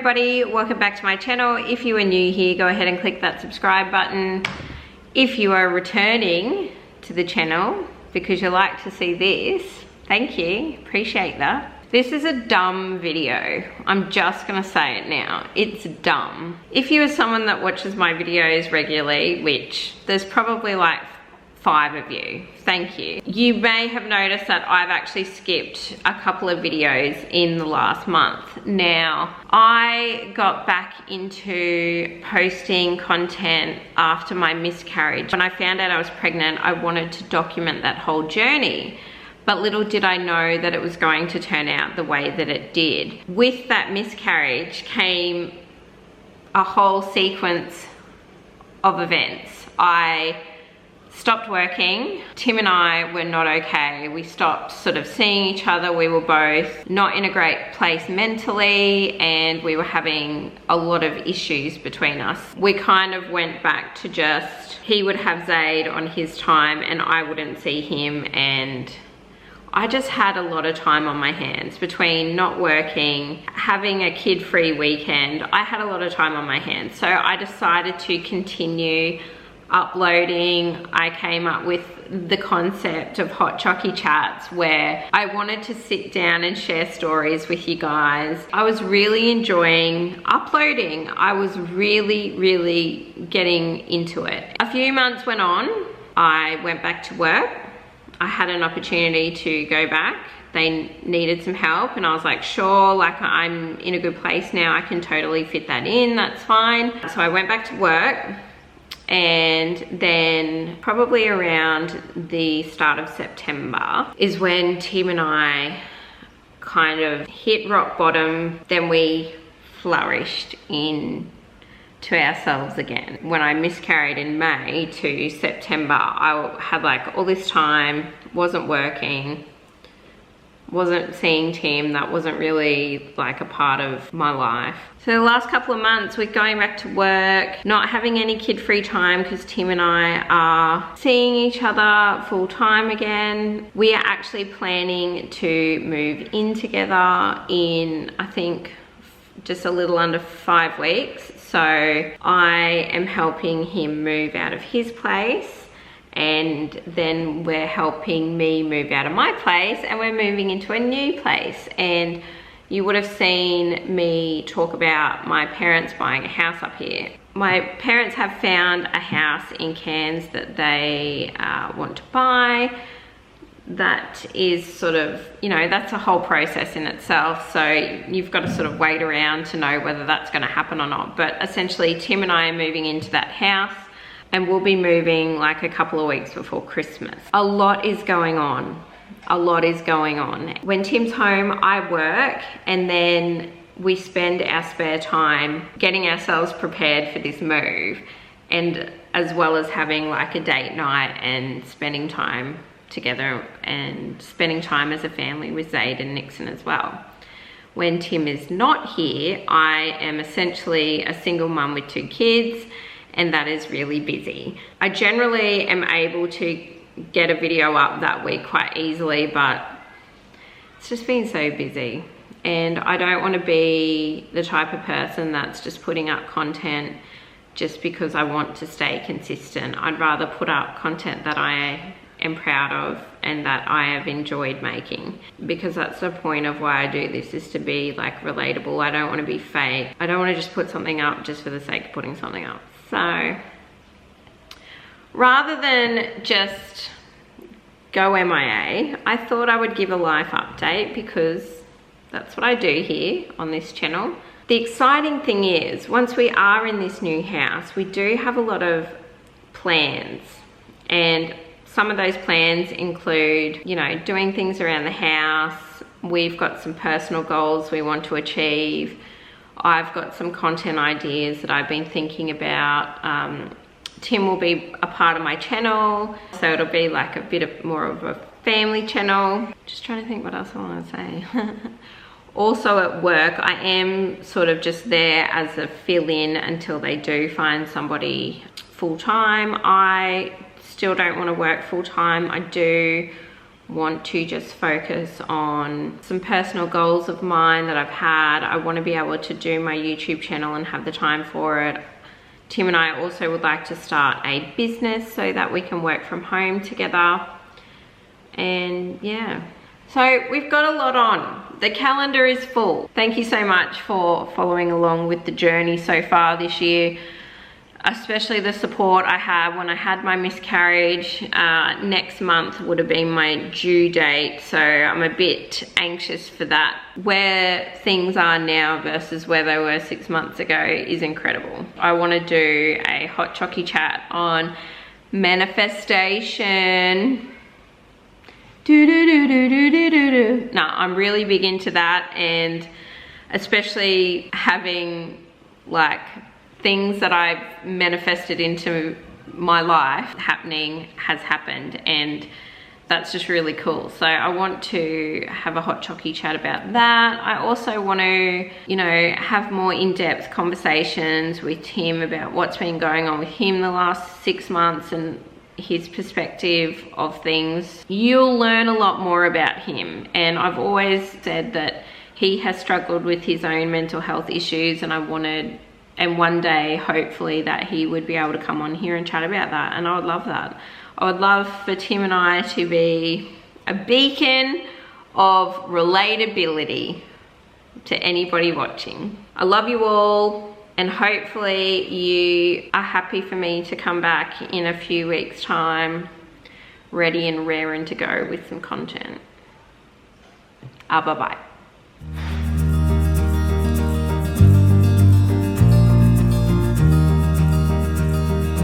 everybody, welcome back to my channel. If you are new here, go ahead and click that subscribe button. If you are returning to the channel because you like to see this, thank you, appreciate that. This is a dumb video. I'm just gonna say it now. It's dumb. If you are someone that watches my videos regularly, which there's probably like 5 of you, thank you. You may have noticed that I've actually skipped a couple of videos in the last month. Now, I got back into posting content after my miscarriage. When I found out I was pregnant, I wanted to document that whole journey. But little did I know that it was going to turn out the way that it did. With that miscarriage came a whole sequence of events. I stopped working. Tim and I were not okay. We stopped sort of seeing each other. We were both not in a great place mentally, and we were having a lot of issues between us. We kind of went back to just, he would have Zaid on his time and I wouldn't see him, and I just had a lot of time on my hands between not working, having a kid-free weekend. I had a lot of time on my hands. So I decided to continue uploading. I came up with the concept of Hot Choccy Chats, where I wanted to sit down and share stories with you guys. I was really enjoying uploading. I was really getting into it. A few months went on. I went back to work. I had an opportunity to go back. They needed some help and I was like, sure, like I'm in a good place now. I can totally fit that in, that's fine. So I went back to work, and then probably around the start of September is when Tim and I kind of hit rock bottom. Then we flourished in to ourselves again. When I miscarried in May to September, I had like all this time, wasn't working, wasn't seeing Tim. That wasn't really like a part of my life. So the last couple of months we're going back to work, not having any kid-free time because Tim and I are seeing each other full time again. We are actually planning to move in together in, I think, just a little under 5 weeks. So I am helping him move out of his place, and then we're helping me move out of my place, and we're moving into a new place. And you would have seen me talk about my parents buying a house up here. My parents have found a house in Cairns that they want to buy. That is sort of, you know, that's a whole process in itself. So you've got to sort of wait around to know whether that's going to happen or not. But essentially Tim and I are moving into that house, and we'll be moving like a couple of weeks before Christmas. A lot is going on. A lot is going on. When Tim's home, I work, and then we spend our spare time getting ourselves prepared for this move, and as well as having like a date night and spending time together and spending time as a family with Zaid and Nixon as well. When Tim is not here, I am essentially a single mum with 2 kids, and that is really busy. I generally am able to get a video up that week quite easily, but it's just been so busy, and I don't want to be the type of person that's just putting up content just because I want to stay consistent. I'd rather put up content that I am proud of and that I have enjoyed making, because that's the point of why I do this, is to be like relatable. I don't want to be fake. I don't want to just put something up just for the sake of putting something up. So rather than just go MIA, I thought I would give a life update, because that's what I do here on this channel. The exciting thing is, once we are in this new house, we do have a lot of plans, and some of those plans include, you know, doing things around the house. We've got some personal goals we want to achieve. I've got some content ideas that I've been thinking about. Tim will be a part of my channel, so it'll be like a bit of more of a family channel. Just trying to think what else I want to say. Also at work, I am sort of just there as a fill-in until they do find somebody full-time. I still don't want to work full-time. I do want to just focus on some personal goals of mine that I've had. I want to be able to do my YouTube channel and have the time for it. Tim and I also would like to start a business so that we can work from home together. And yeah, so we've got a lot on. The calendar is full. Thank you so much for following along with the journey so far this year, especially the support I have when I had my miscarriage. Next month would have been my due date, so I'm a bit anxious for that. Where things are now versus where they were 6 months ago is incredible. I want to do a Hot Choccy Chat on manifestation. No, I'm really big into that, and especially having like things that I've manifested into my life has happened, and that's just really cool. So I want to have a Hot Choccy Chat about that. I also want to, you know, have more in-depth conversations with Tim about what's been going on with him the last 6 months and his perspective of things. You'll learn a lot more about him, and I've always said that he has struggled with his own mental health issues, and I wanted, and one day hopefully, that he would be able to come on here and chat about that, and I would love that. I would love for Tim and I to be a beacon of relatability to anybody watching. I love you all. And hopefully you are happy for me to come back in a few weeks' time, ready and raring to go with some content. Bye-bye.